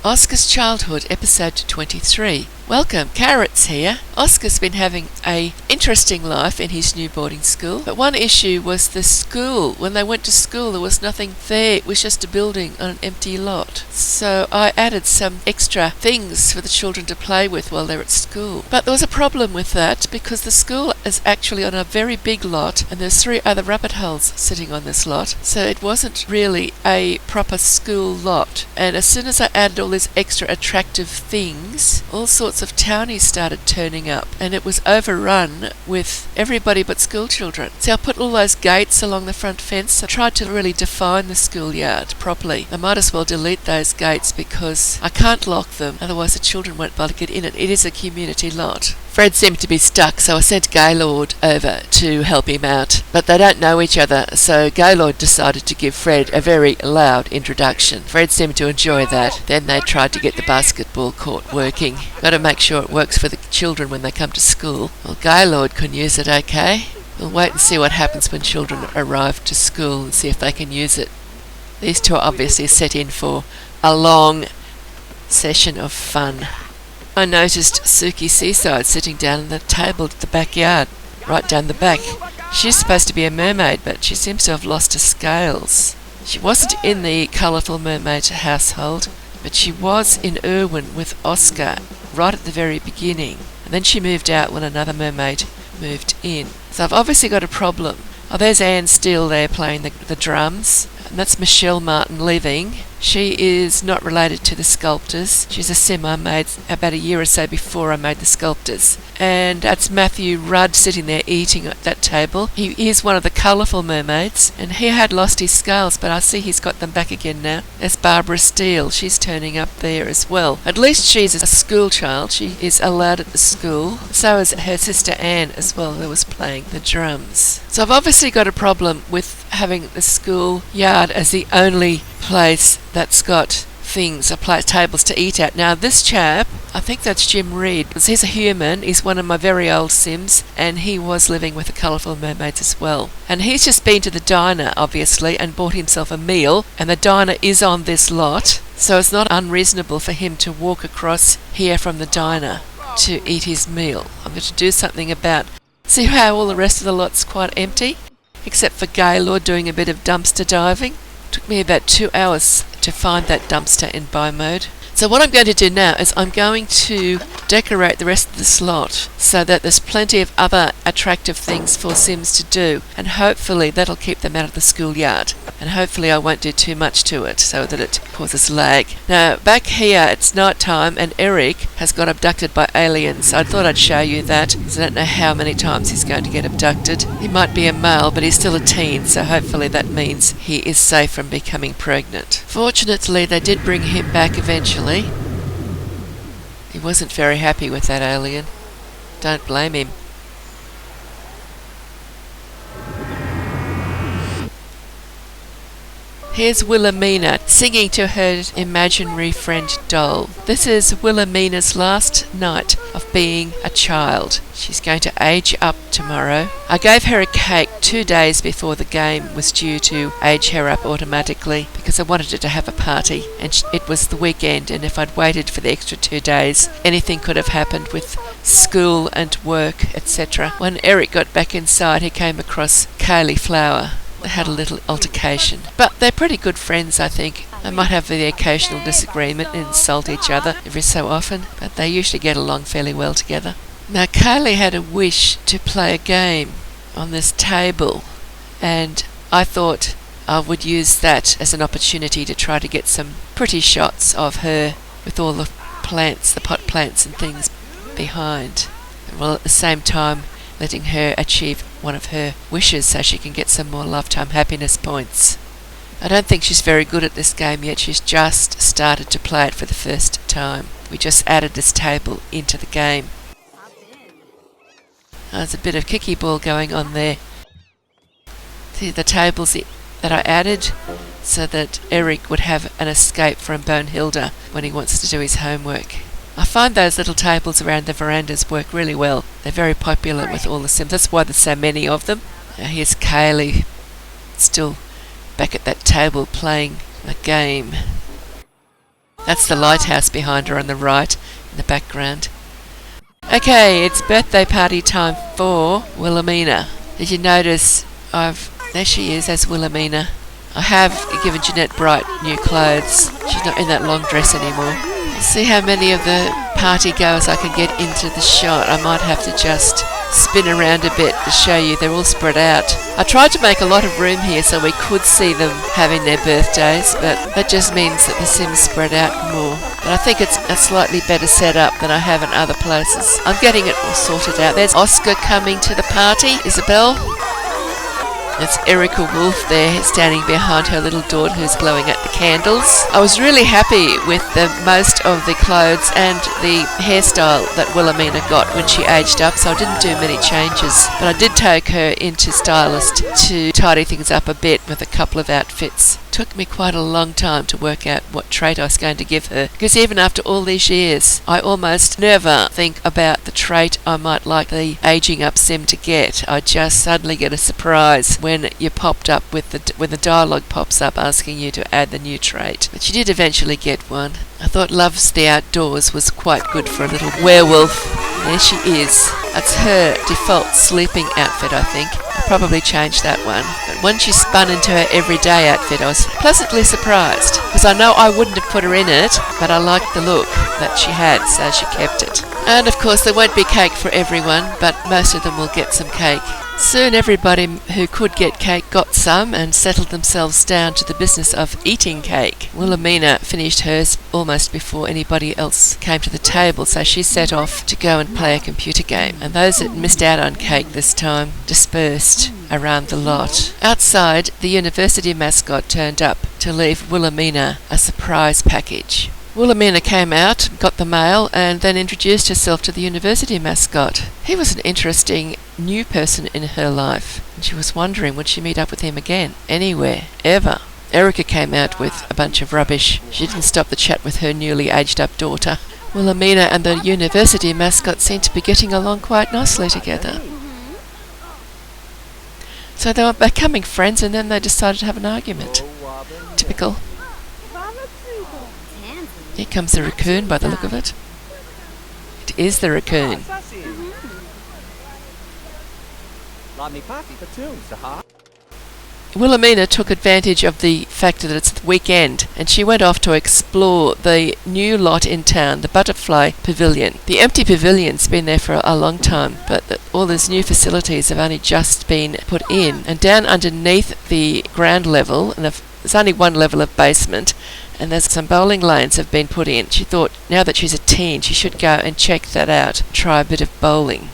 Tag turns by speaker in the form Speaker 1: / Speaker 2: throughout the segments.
Speaker 1: Oscar's Childhood, episode 23. Welcome, Carrot's here. Oscar's been having a interesting life in his new boarding school, but one issue was the school. When they went to school, there was nothing there. It was just a building on an empty lot. So I added some extra things for the children to play with while they're at school. But there was a problem with that because the school is actually on a very big lot and there's 3 other rabbit holes sitting on this lot. So it wasn't really a proper school lot. And as soon as I added all these extra attractive things, all sorts of townies started turning up, and it was overrun with everybody but school children. So I put all those gates along the front fence. I tried to really define the schoolyard properly. I might as well delete those gates because I can't lock them, otherwise the children won't be able to get in it. It is a community lot. Fred seemed to be stuck, so I sent Gaylord over to help him out. But they don't know each other, so Gaylord decided to give Fred a very loud introduction. Fred seemed to enjoy that. Then they tried to get the basketball court working. Got to make sure it works for the children when they come to school. Well, Gaylord can use it okay. We'll wait and see what happens when children arrive to school and see if they can use it. These two are obviously set in for a long session of fun. I noticed Suki Seaside sitting down at the table at the backyard, right down the back. She's supposed to be a mermaid, but she seems to have lost her scales. She wasn't in the colourful mermaid household, but she was in Irwin with Oscar right at the very beginning. And then she moved out when another mermaid moved in. So I've obviously got a problem. Oh, there's Anne Steele there playing the drums. And that's Michelle Martin living. She is not related to the sculptors. She's a sim I made about a year or so before I made the sculptors. And that's Matthew Rudd sitting there eating at that table. He is one of the colourful mermaids, and he had lost his scales, but I see he's got them back again now. There's Barbara Steele. She's turning up there as well. At least she's a school child. She is allowed at the school. So is her sister Anne as well, who was playing the drums. So I've obviously got a problem with having the school yard as the only place that's got things, tables to eat at. Now this chap, I think that's Jim Reed, because he's a human, he's one of my very old Sims, and he was living with the colourful mermaids as well. And he's just been to the diner, obviously, and bought himself a meal, and the diner is on this lot, so it's not unreasonable for him to walk across here from the diner to eat his meal. I'm going to do something about, see how all the rest of the lot's quite empty, except for Gaylord doing a bit of dumpster diving. Took me about 2 hours to find that dumpster in buy mode. So what I'm going to do now is I'm going to decorate the rest of the slot so that there's plenty of other attractive things for Sims to do, and hopefully that'll keep them out of the schoolyard. And hopefully I won't do too much to it so that it causes lag. Now back here it's night time and Eric has got abducted by aliens. I thought I'd show you that because I don't know how many times he's going to get abducted. He might be a male, but he's still a teen, so hopefully that means he is safe from becoming pregnant. Fortunately they did bring him back eventually. He wasn't very happy with that alien. Don't blame him. Here's Wilhemina singing to her imaginary friend doll. This is Wilhemina's last night of being a child. She's going to age up tomorrow. I gave her a cake 2 days before the game was due to age her up automatically because I wanted her to have a party, and it was the weekend, and if I'd waited for the extra 2 days, anything could have happened with school and work, etc. When Eric got back inside, he came across Kaylee Flower. They had a little altercation. But they're pretty good friends, I think. They might have the occasional disagreement and insult each other every so often, but they usually get along fairly well together. Now, Kaylee had a wish to play a game on this table, and I thought I would use that as an opportunity to try to get some pretty shots of her with all the plants, the pot plants and things behind, while at the same time letting her achieve one of her wishes so she can get some more lifetime happiness points. I don't think she's very good at this game yet. She's just started to play it for the first time. We just added this table into the game. There's a bit of kicky ball going on there. See the tables that I added so that Eric would have an escape from Bonehilda when he wants to do his homework. I find those little tables around the verandas work really well. They're very popular with all the Sims. That's why there's so many of them. Now here's Kaylee, still back at that table playing a game. That's the lighthouse behind her on the right in the background. Okay, it's birthday party time for Wilhemina. Did you notice there she is as Wilhemina. I have given Jeanette bright new clothes. She's not in that long dress anymore. See how many of the party goers I can get into the shot. I might have to just spin around a bit to show you. They're all spread out. I tried to make a lot of room here so we could see them having their birthdays, but that just means that the Sims spread out more. But I think it's a slightly better setup than I have in other places. I'm getting it all sorted out. There's Oscar coming to the party. Isabel. That's Erica Wolf there standing behind her little daughter who's glowing at the candles. I was really happy with most of the clothes and the hairstyle that Wilhemina got when she aged up, so I didn't do many changes. But I did take her into stylist to tidy things up a bit with a couple of outfits. It took me quite a long time to work out what trait I was going to give her, because even after all these years, I almost never think about the trait I might like the aging up sim to get. I just suddenly get a surprise when you popped up with when the dialogue pops up asking you to add the new trait. But she did eventually get one. I thought Loves the Outdoors was quite good for a little werewolf. There she is. That's her default sleeping outfit, I think. I'll probably change that one. But when she spun into her everyday outfit, I was pleasantly surprised, because I know I wouldn't have put her in it, but I liked the look that she had, so she kept it. And of course there won't be cake for everyone, but most of them will get some cake. Soon everybody who could get cake got some and settled themselves down to the business of eating cake. Wilhemina finished hers almost before anybody else came to the table, so she set off to go and play a computer game. And those that missed out on cake this time dispersed around the lot. Outside, the university mascot turned up to leave Wilhemina a surprise package. Wilhemina came out, got the mail, and then introduced herself to the university mascot. He was an interesting new person in her life, and she was wondering would she meet up with him again, anywhere, ever. Erica came out with a bunch of rubbish. She didn't stop the chat with her newly aged up daughter. Wilhemina and the university mascot seemed to be getting along quite nicely together. So they were becoming friends, and then they decided to have an argument. Typical. Here comes the raccoon by the look of it. It is the raccoon. Wilhemina took advantage of the fact that it's the weekend, and she went off to explore the new lot in town, the Butterfly Pavilion. The empty pavilion's been there for a long time, but all these new facilities have only just been put in. And down underneath the ground level, and there's only one level of basement, and there's some bowling lanes have been put in. She thought now that she's a teen, she should go and check that out, try a bit of bowling.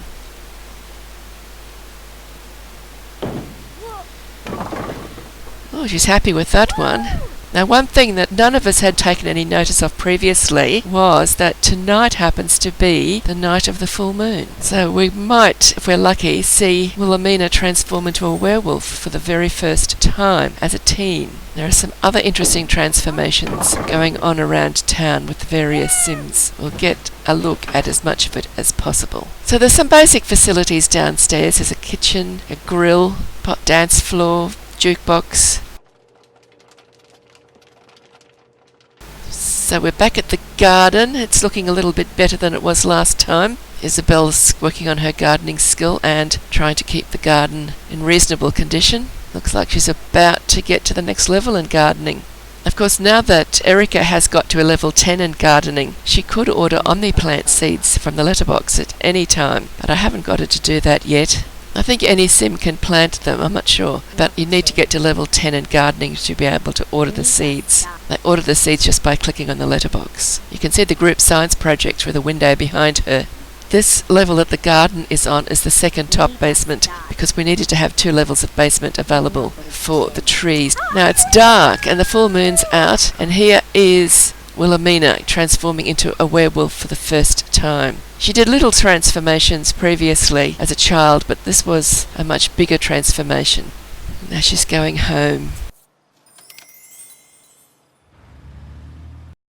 Speaker 1: Oh, she's happy with that one. Now, one thing that none of us had taken any notice of previously was that tonight happens to be the night of the full moon. So we might, if we're lucky, see Wilhemina transform into a werewolf for the very first time as a teen. There are some other interesting transformations going on around town with the various Sims. We'll get a look at as much of it as possible. So there's some basic facilities downstairs. There's a kitchen, a grill, dance floor, jukebox. So we're back at the garden. It's looking a little bit better than it was last time. Isabel's working on her gardening skill and trying to keep the garden in reasonable condition. Looks like she's about to get to the next level in gardening. Of course, now that Erica has got to a level 10 in gardening, she could order omniplant seeds from the letterbox at any time, but I haven't got her to do that yet. I think any sim can plant them, I'm not sure, but you need to get to level 10 in gardening to be able to order the seeds. They order the seeds just by clicking on the letterbox. You can see the group science project through the window behind her. This level that the garden is on is the second top basement, because we needed to have 2 levels of basement available for the trees. Now it's dark and the full moon's out, and here is Wilhemina transforming into a werewolf for the first time. She did little transformations previously as a child, but this was a much bigger transformation. Now she's going home.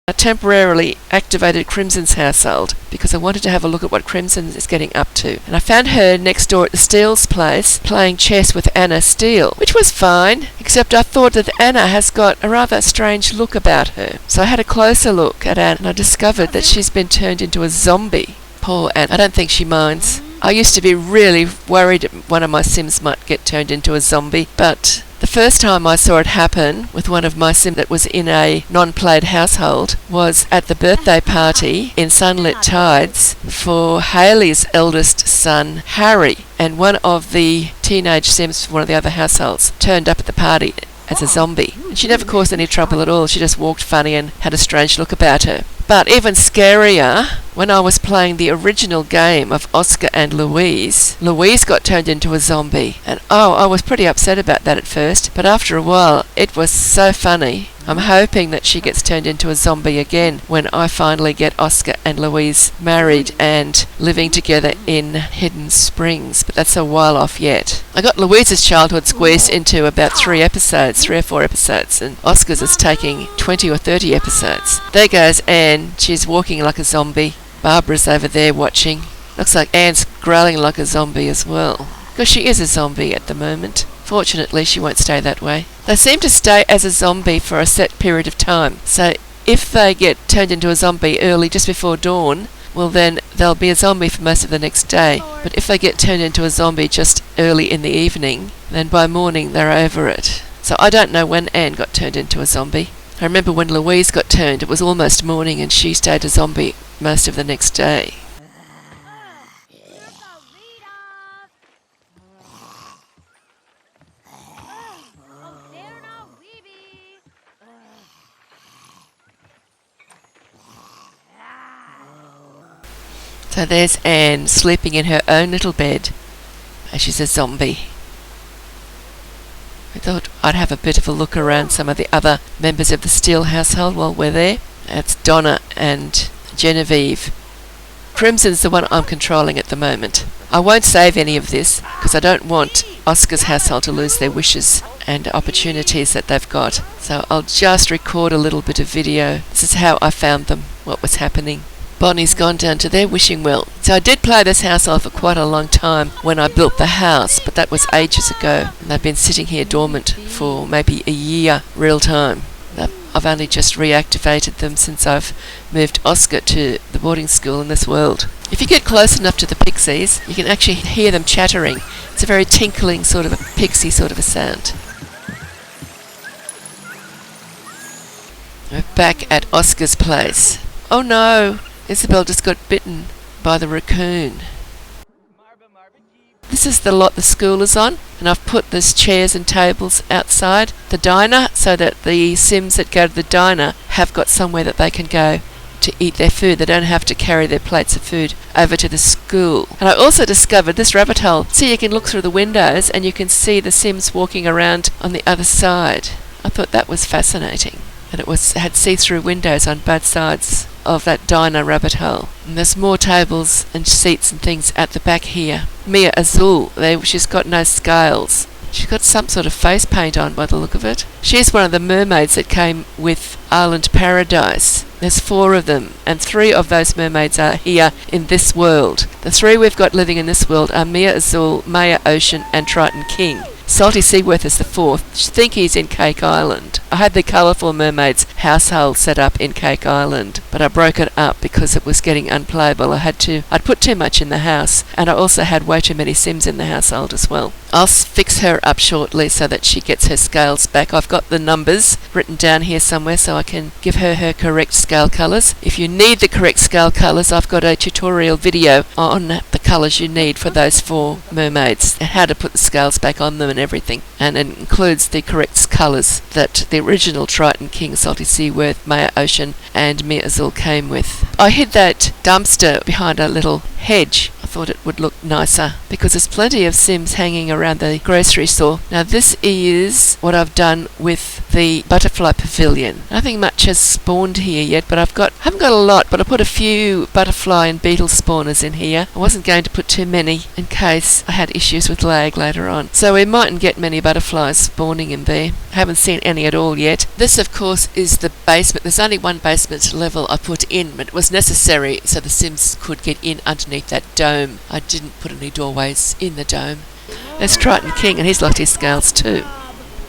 Speaker 1: I temporarily activated Crimson's household because I wanted to have a look at what Crimson is getting up to. And I found her next door at the Steele's place playing chess with Anna Steele, which was fine, except I thought that Anna has got a rather strange look about her. So I had a closer look at Anna and I discovered that she's been turned into a zombie. Poor Anna. I don't think she minds. I used to be really worried one of my Sims might get turned into a zombie, but the first time I saw it happen with one of my Sims that was in a non-played household was at the birthday party in Sunlit Tides for Hayley's eldest son, Harry, and one of the teenage Sims from one of the other households turned up at the party as a zombie. And she never caused any trouble at all. She just walked funny and had a strange look about her. But even scarier, when I was playing the original game of Oscar and Louise, Louise got turned into a zombie. And I was pretty upset about that at first, but after a while, it was so funny. I'm hoping that she gets turned into a zombie again when I finally get Oscar and Louise married and living together in Hidden Springs, but that's a while off yet. I got Louise's childhood squeezed into about 3 or 4 episodes, and Oscar's is taking 20 or 30 episodes. There goes Anne, she's walking like a zombie. Barbara's over there watching. Looks like Anne's growling like a zombie as well, because she is a zombie at the moment. Fortunately, she won't stay that way. They seem to stay as a zombie for a set period of time. So if they get turned into a zombie early, just before dawn, well then they'll be a zombie for most of the next day. But if they get turned into a zombie just early in the evening, then by morning they're over it. So I don't know when Anne got turned into a zombie. I remember when Louise got turned, it was almost morning and she stayed a zombie most of the next day. So there's Anne sleeping in her own little bed. She's a zombie. I thought I'd have a bit of a look around some of the other members of the Steele household while we're there. That's Donna and Genevieve. Crimson's the one I'm controlling at the moment. I won't save any of this because I don't want Oscar's household to lose their wishes and opportunities that they've got. So I'll just record a little bit of video. This is how I found them, what was happening. Bonnie's gone down to their wishing well. So I did play this household for quite a long time when I built the house, but that was ages ago. And they've been sitting here dormant for maybe a year real time. I've only just reactivated them since I've moved Oscar to the boarding school in this world. If you get close enough to the pixies, you can actually hear them chattering. It's a very tinkling sort of a pixie sort of a sound. We're back at Oscar's place. Oh no! Isabel just got bitten by the raccoon. This is the lot the school is on, and I've put these chairs and tables outside the diner so that the Sims that go to the diner have got somewhere that they can go to eat their food. They don't have to carry their plates of food over to the school. And I also discovered this rabbit hole. See, you can look through the windows and you can see the Sims walking around on the other side. I thought that was fascinating. And it had see-through windows on both sides of that diner rabbit hole. And there's more tables and seats and things at the back here. Mia Azul, she's got no scales. She's got some sort of face paint on by the look of it. She's one of the mermaids that came with Island Paradise. There's 4 of them, and 3 of those mermaids are here in this world. The 3 we've got living in this world are Mia Azul, Maya Ocean, and Triton King. Salty Seaworth is the 4th. I think he's in Cake Island. I had the Colourful Mermaids household set up in Cake Island, but I broke it up because it was getting unplayable. I'd put too much in the house, and I also had way too many Sims in the household as well. I'll fix her up shortly so that she gets her scales back. I've got the numbers written down here somewhere so I can give her her correct scale colours. If you need the correct scale colours, I've got a tutorial video on the colours you need for those 4 mermaids and how to put the scales back on them and everything. And it includes the correct colours that the original Triton King, Salty Seaworth, Maya Ocean and Mia Azul came with. I hid that dumpster behind a little hedge. I thought it would look nicer because there's plenty of Sims hanging around the grocery store. Now this is what I've done with the Butterfly Pavilion. Nothing much has spawned here yet, but I haven't got a lot, but I put a few butterfly and beetle spawners in here. I wasn't going to put too many in case I had issues with lag later on. So we mightn't get many butterflies spawning in there. I haven't seen any at all yet. This of course is the basement. There's only one basement level I put in, but it was necessary so the Sims could get in underneath that dome. I didn't put any doorways in the dome. There's Triton King, and he's lost his scales too.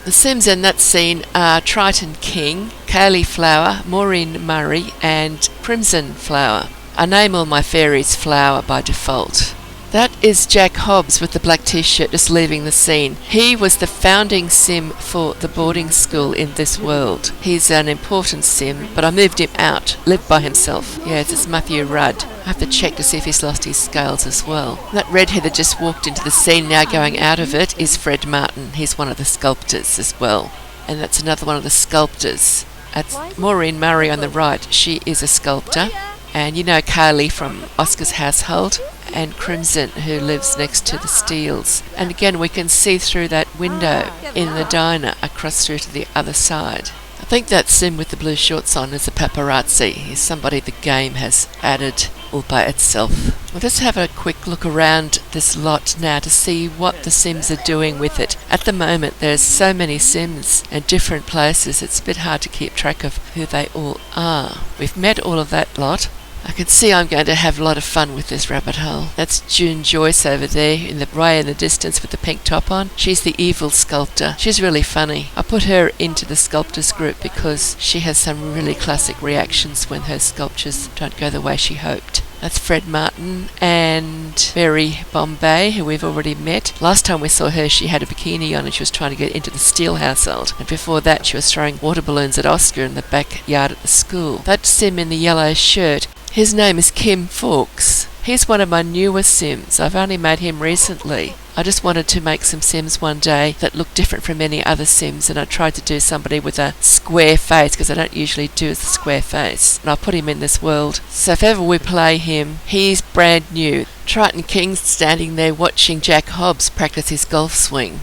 Speaker 1: The Sims in that scene are Triton King, Kaylee Flower, Maureen Murray and Crimson Flower. I name all my fairies Flower by default. That is Jack Hobbs with the black t-shirt just leaving the scene. He was the founding Sim for the boarding school in this world. He's an important Sim, but I moved him out, lived by himself. Yes, it's Matthew Rudd. I have to check to see if he's lost his scales as well. That redhead that just walked into the scene now going out of it is Fred Martin. He's one of the sculptors as well. And that's another one of the sculptors. That's Maureen Murray on the right. She is a sculptor. And you know Carly from Oscar's household, and Crimson, who lives next to the Steeles. And again, we can see through that window in the diner across through to the other side. I think that Sim with the blue shorts on is a paparazzi. He's somebody the game has added all by itself. We'll just have a quick look around this lot now to see what the Sims are doing with it. At the moment, there's so many Sims in different places, it's a bit hard to keep track of who they all are. We've met all of that lot. I can see I'm going to have a lot of fun with this rabbit hole. That's June Joyce over there way in the distance with the pink top on. She's the evil sculptor. She's really funny. I put her into the sculptors group because she has some really classic reactions when her sculptures don't go the way she hoped. That's Fred Martin and Mary Bombay, who we've already met. Last time we saw her, she had a bikini on and she was trying to get into the Steele household. And before that, she was throwing water balloons at Oscar in the backyard at the school. That Sim in the yellow shirt, his name is Kim Fawkes. He's one of my newer Sims. I've only made him recently. I just wanted to make some Sims one day that looked different from any other Sims, and I tried to do somebody with a square face because I don't usually do the square face. And I put him in this world. So if ever we play him, he's brand new. Triton King's standing there watching Jack Hobbs practice his golf swing.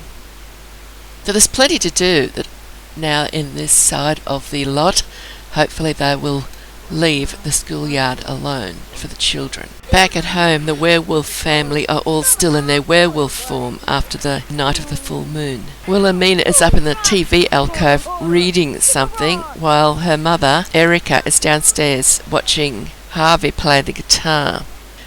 Speaker 1: So there's plenty to do now in this side of the lot. Hopefully they will leave the schoolyard alone for the children. Back at home, the Werewolf family are all still in their werewolf form after the night of the full moon. Wilhemina is up in the TV alcove reading something while her mother, Erica, is downstairs watching Harvey play the guitar.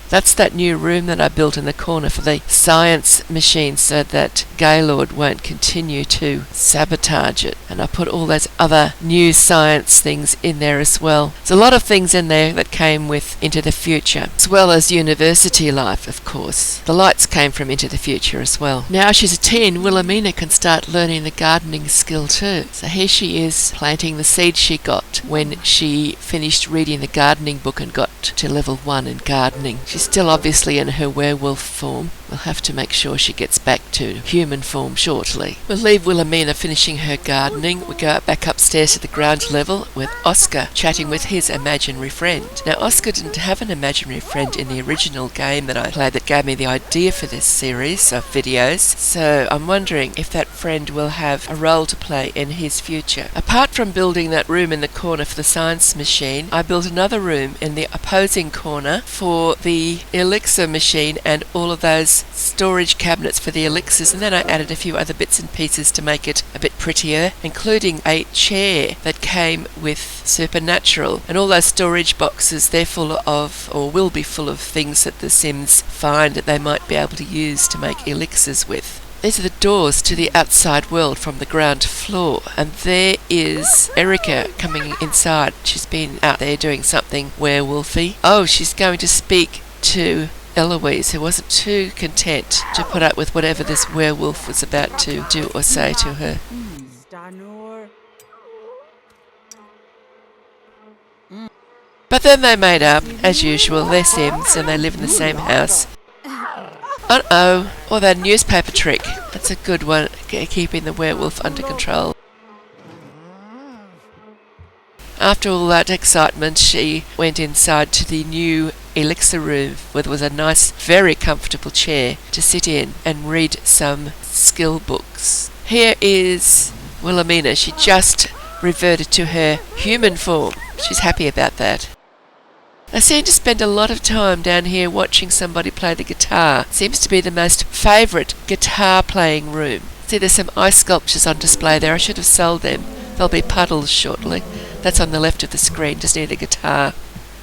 Speaker 1: That's that new room that I built in the corner for the science machine so that Gaylord won't continue to sabotage it. And I put all those other new science things in there as well. There's a lot of things in there that came with Into the Future, as well as university life, of course. The lights came from Into the Future as well. Now she's a teen, Wilhelmina can start learning the gardening skill too. So here she is planting the seeds she got when she finished reading the gardening book and got to level 1 in gardening. She's still obviously in her werewolf form. We'll have to make sure she gets back to human form shortly. We'll leave Wilhelmina finishing her gardening. We go back upstairs to the ground level with Oscar chatting with his imaginary friend. Now Oscar didn't have an imaginary friend in the original game that I played that gave me the idea for this series of videos, so I'm wondering if that friend will have a role to play in his future. Apart from building that room in the corner for the science machine, I built another room in the opposing corner for the elixir machine and all of those storage cabinets for the elixirs, and then I added a few other bits and pieces to make it a bit prettier, including a chair that came with Supernatural, and all those storage boxes, they're full of, or will be full of, things that the Sims find that they might be able to use to make elixirs with. These are the doors to the outside world from the ground floor, and there is Erica coming inside. She's been out there doing something werewolfy. Oh, she's going to speak to Eloise, who wasn't too content to put up with whatever this werewolf was about to do or say to her. But then they made up, as usual. They're Sims and they live in the same house. Uh-oh, or that newspaper trick. That's a good one, keeping the werewolf under control. after all that excitement, she went inside to the new elixir room where there was a nice, very comfortable chair to sit in and read some skill books. Here is Wilhemina. She just reverted to her human form. She's happy about that. I seem to spend a lot of time down here watching somebody play the guitar. It seems to be the most favourite guitar playing room. See, there's some ice sculptures on display there. I should have sold them. There'll be puddles shortly. That's on the left of the screen, just near the guitar.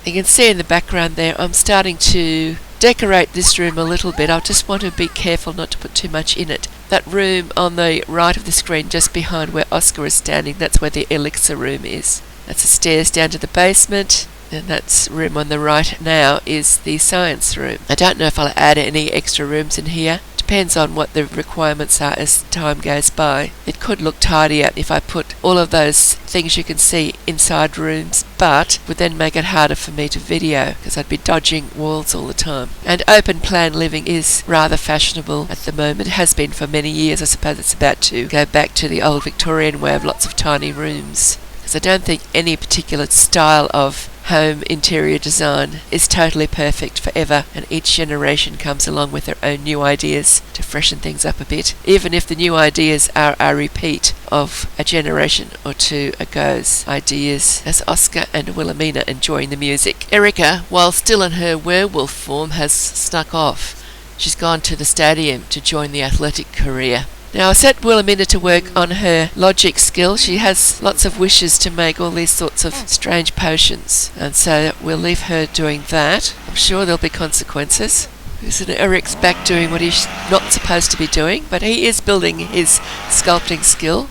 Speaker 1: You can see in the background there, I'm starting to decorate this room a little bit. I just want to be careful not to put too much in it. That room on the right of the screen, just behind where Oscar is standing, that's where the elixir room is. That's the stairs down to the basement. And that room on the right now is the science room. I don't know if I'll add any extra rooms in here. Depends on what the requirements are as time goes by. It could look tidier if I put all of those things you can see inside rooms, but would then make it harder for me to video because I'd be dodging walls all the time. And open plan living is rather fashionable at the moment. It has been for many years. I suppose it's about to go back to the old Victorian way of lots of tiny rooms. Because I don't think any particular style of home interior design is totally perfect forever, and each generation comes along with their own new ideas to freshen things up a bit, even if the new ideas are a repeat of a generation or two ago's ideas. As Oscar and Wilhemina enjoying the music. Erica, while still in her werewolf form, has snuck off. She's gone to the stadium to join the athletic career. Now, I set Wilhemina to work on her logic skill. She has lots of wishes to make all these sorts of strange potions, and so we'll leave her doing that. I'm sure there'll be consequences. Eric's back doing what he's not supposed to be doing, but he is building his sculpting skill.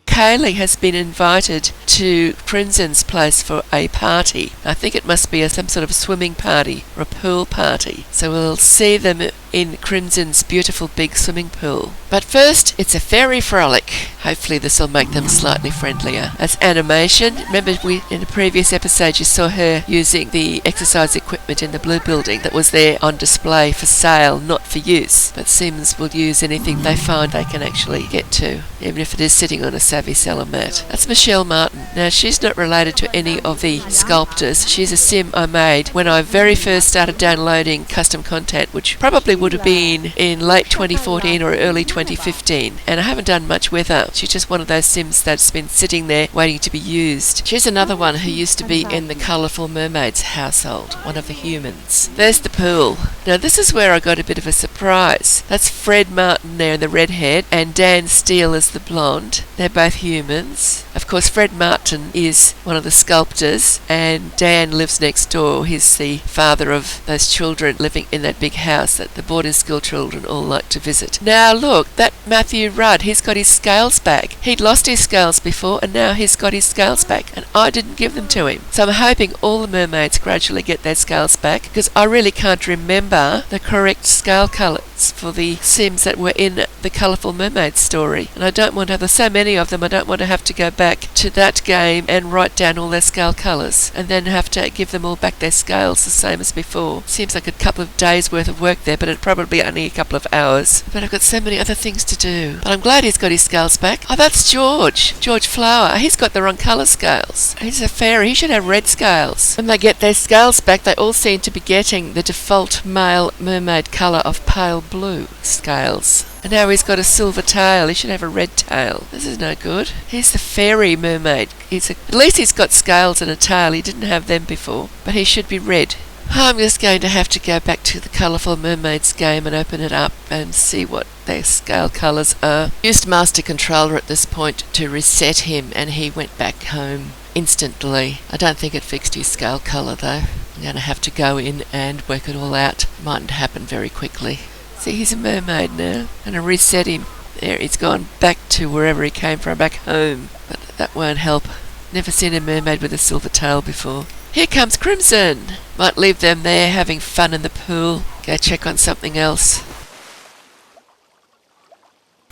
Speaker 1: Kaylee has been invited to Crimson's place for a party. I think it must be some sort of swimming party or a pool party. So we'll see them in Crimson's beautiful big swimming pool. But first, it's a fairy frolic. Hopefully this will make them slightly friendlier. As animation, remember in a previous episode you saw her using the exercise equipment in the blue building that was there on display for sale, not for use. But Sims will use anything they find they can actually get to, even if it is sitting on a savvy seller mat. That's Michelle Martin. Now, she's not related to any of the sculptors. She's a sim I made when I very first started downloading custom content, which probably would have been in late 2014 or early 2015, and I haven't done much with her. She's just one of those sims that's been sitting there waiting to be used. She's another one who used to be in the Colourful Mermaids household, one of the humans. There's the pool. Now, this is where I got a bit of a surprise. That's Fred Martin there in the red head, and Dan Steele is the blonde. They're both humans. Of course, Fred Martin is one of the sculptors, and Dan lives next door. He's the father of those children living in that big house that the boarding school children all like to visit. Now look, that Matthew Rudd, he's got his scales back. He'd lost his scales before, and now he's got his scales back, and I didn't give them to him. So I'm hoping all the mermaids gradually get their scales back, because I really can't remember the correct scale colours for the Sims that were in the Colourful Mermaid story. And I don't want to have, there's so many of them, I don't want to have to go back to that game and write down all their scale colours, and then have to give them all back their scales the same as before. Seems like a couple of days worth of work there, but it probably only a couple of hours. But I've got so many other things to do. But I'm glad he's got his scales back. Oh, that's George Flower. He's got the wrong colour scales. He's a fairy. He should have red scales. When they get their scales back, they all seem to be getting the default male mermaid colour of pale blue scales. And now he's got a silver tail. He should have a red tail. This is no good. He's the fairy mermaid. At least he's got scales and a tail. He didn't have them before. But he should be red. I'm just going to have to go back to the Colourful Mermaids game and open it up and see what their scale colours are. Used Master Controller at this point to reset him, and he went back home instantly. I don't think it fixed his scale colour though. I'm going to have to go in and work it all out. Mightn't happen very quickly. See, he's a mermaid now. I'm going to reset him. There, he's gone back to wherever he came from, back home. But that won't help. Never seen a mermaid with a silver tail before. Here comes Crimson. Might leave them there having fun in the pool. Go check on something else.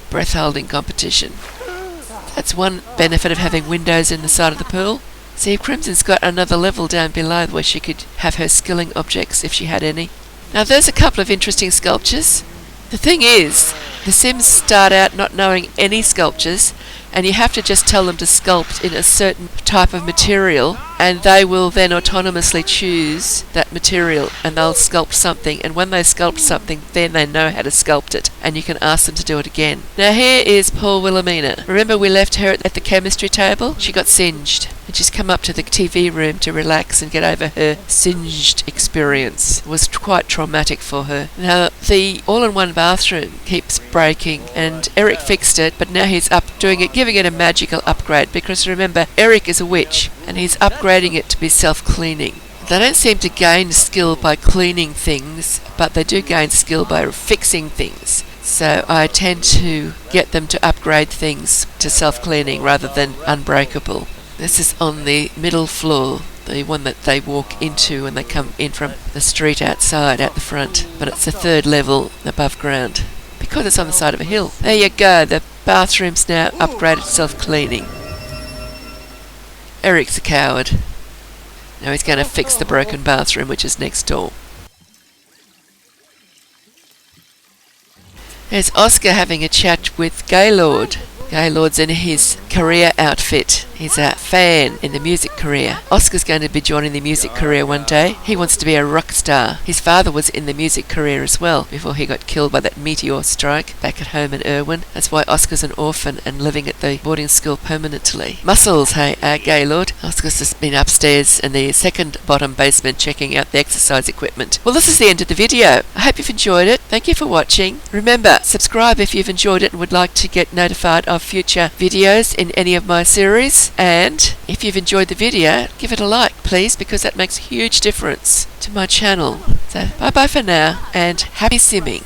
Speaker 1: Breath holding competition. That's one benefit of having windows in the side of the pool. See, Crimson's got another level down below where she could have her skilling objects if she had any. Now there's a couple of interesting sculptures. The thing is, the Sims start out not knowing any sculptures, and you have to just tell them to sculpt in a certain type of material, and they will then autonomously choose that material, and they'll sculpt something, and when they sculpt something, then they know how to sculpt it, and you can ask them to do it again. Now here is poor Wilhemina. Remember we left her at the chemistry table? She got singed, and she's come up to the TV room to relax and get over her singed experience. It was quite traumatic for her. Now the all-in-one bathroom keeps breaking, and Eric fixed it, but now he's doing it, giving it a magical upgrade, because remember, Eric is a witch, and he's upgrading it to be self-cleaning. They don't seem to gain skill by cleaning things, but they do gain skill by fixing things. So I tend to get them to upgrade things to self-cleaning rather than unbreakable. This is on the middle floor, the one that they walk into when they come in from the street outside, out the front. But it's the 3rd level above ground, because it's on the side of a hill. There you go, the bathroom's now upgraded to self-cleaning. Eric's a coward. Now he's going to fix the broken bathroom, which is next door. There's Oscar having a chat with Gaylord. Gaylord's in his career outfit. He's a fan in the music career. Oscar's going to be joining the music career one day. He wants to be a rock star. His father was in the music career as well before he got killed by that meteor strike back at home in Irwin. That's why Oscar's an orphan and living at the boarding school permanently. Muscles, hey, Gaylord. Oscar's just been upstairs in the 2nd bottom basement checking out the exercise equipment. Well, this is the end of the video. I hope you've enjoyed it. Thank you for watching. Remember, subscribe if you've enjoyed it and would like to get notified of future videos in any of my series. And if you've enjoyed the video, give it a like, please, because that makes a huge difference to my channel. So bye bye for now, and happy simming.